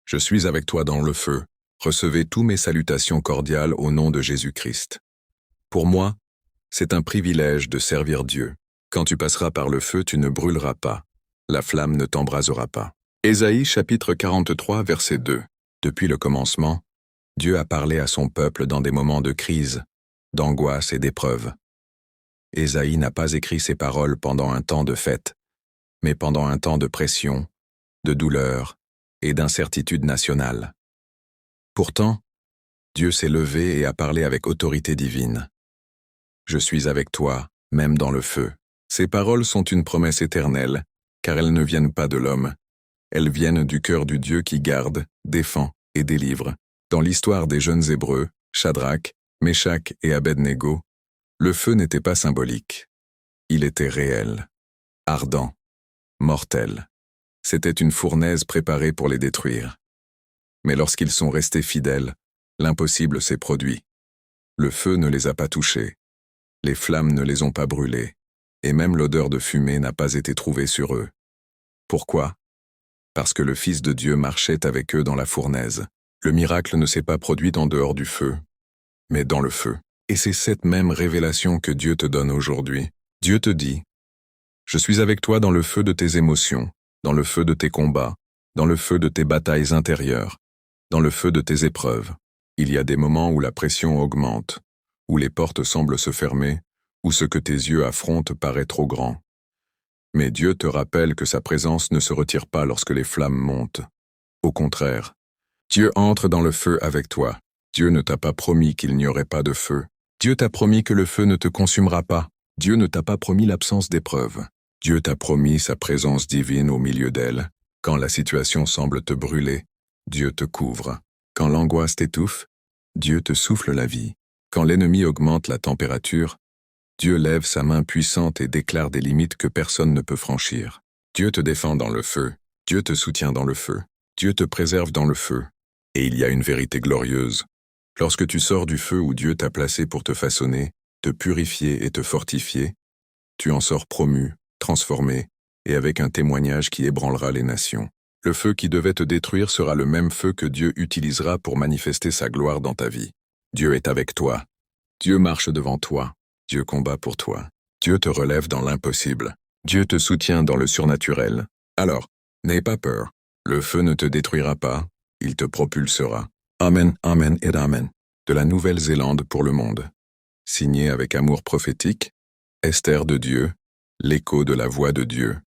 Je suis avec toi dans le feu. Recevez tous mes salutations cordiales au nom de Jésus-Christ. Pour moi, c'est un privilège de servir Dieu. Quand tu passeras par le feu, tu ne brûleras pas. La flamme ne t'embrasera pas. Ésaïe chapitre 43 verset 2. Depuis le commencement, Dieu a parlé à son peuple dans des moments de crise, d'angoisse et d'épreuve. Ésaïe n'a pas écrit ces paroles pendant un temps de fête, mais pendant un temps de pression, de douleur et d'incertitude nationale. Pourtant, Dieu s'est levé et a parlé avec autorité divine. Je suis avec toi, même dans le feu. Ces paroles sont une promesse éternelle, car elles ne viennent pas de l'homme. Elles viennent du cœur du Dieu qui garde, défend et délivre. Dans l'histoire des jeunes Hébreux, Shadrach, Meshach et Abed-Négo, le feu n'était pas symbolique. Il était réel, ardent, mortel. C'était une fournaise préparée pour les détruire. Mais lorsqu'ils sont restés fidèles, l'impossible s'est produit. Le feu ne les a pas touchés. Les flammes ne les ont pas brûlés. Et même l'odeur de fumée n'a pas été trouvée sur eux. Pourquoi? Parce que le Fils de Dieu marchait avec eux dans la fournaise. Le miracle ne s'est pas produit en dehors du feu, mais dans le feu. Et c'est cette même révélation que Dieu te donne aujourd'hui. Dieu te dit, « Je suis avec toi dans le feu de tes émotions, dans le feu de tes combats, dans le feu de tes batailles intérieures, dans le feu de tes épreuves. Il y a des moments où la pression augmente, où les portes semblent se fermer, où ce que tes yeux affrontent paraît trop grand. Mais Dieu te rappelle que sa présence ne se retire pas lorsque les flammes montent. Au contraire, Dieu entre dans le feu avec toi. Dieu ne t'a pas promis qu'il n'y aurait pas de feu. Dieu t'a promis que le feu ne te consumera pas. Dieu ne t'a pas promis l'absence d'épreuve. Dieu t'a promis sa présence divine au milieu d'elle. Quand la situation semble te brûler, Dieu te couvre. Quand l'angoisse t'étouffe, Dieu te souffle la vie. Quand l'ennemi augmente la température, Dieu lève sa main puissante et déclare des limites que personne ne peut franchir. Dieu te défend dans le feu. Dieu te soutient dans le feu. Dieu te préserve dans le feu. Et il y a une vérité glorieuse. Lorsque tu sors du feu où Dieu t'a placé pour te façonner, te purifier et te fortifier, tu en sors promu, transformé, et avec un témoignage qui ébranlera les nations. Le feu qui devait te détruire sera le même feu que Dieu utilisera pour manifester sa gloire dans ta vie. Dieu est avec toi. Dieu marche devant toi. Dieu combat pour toi. Dieu te relève dans l'impossible. Dieu te soutient dans le surnaturel. Alors, n'aie pas peur. Le feu ne te détruira pas, il te propulsera. Amen, amen et amen. De la Nouvelle-Zélande pour le monde. Signé avec amour prophétique, Esther de Dieu, l'écho de la voix de Dieu.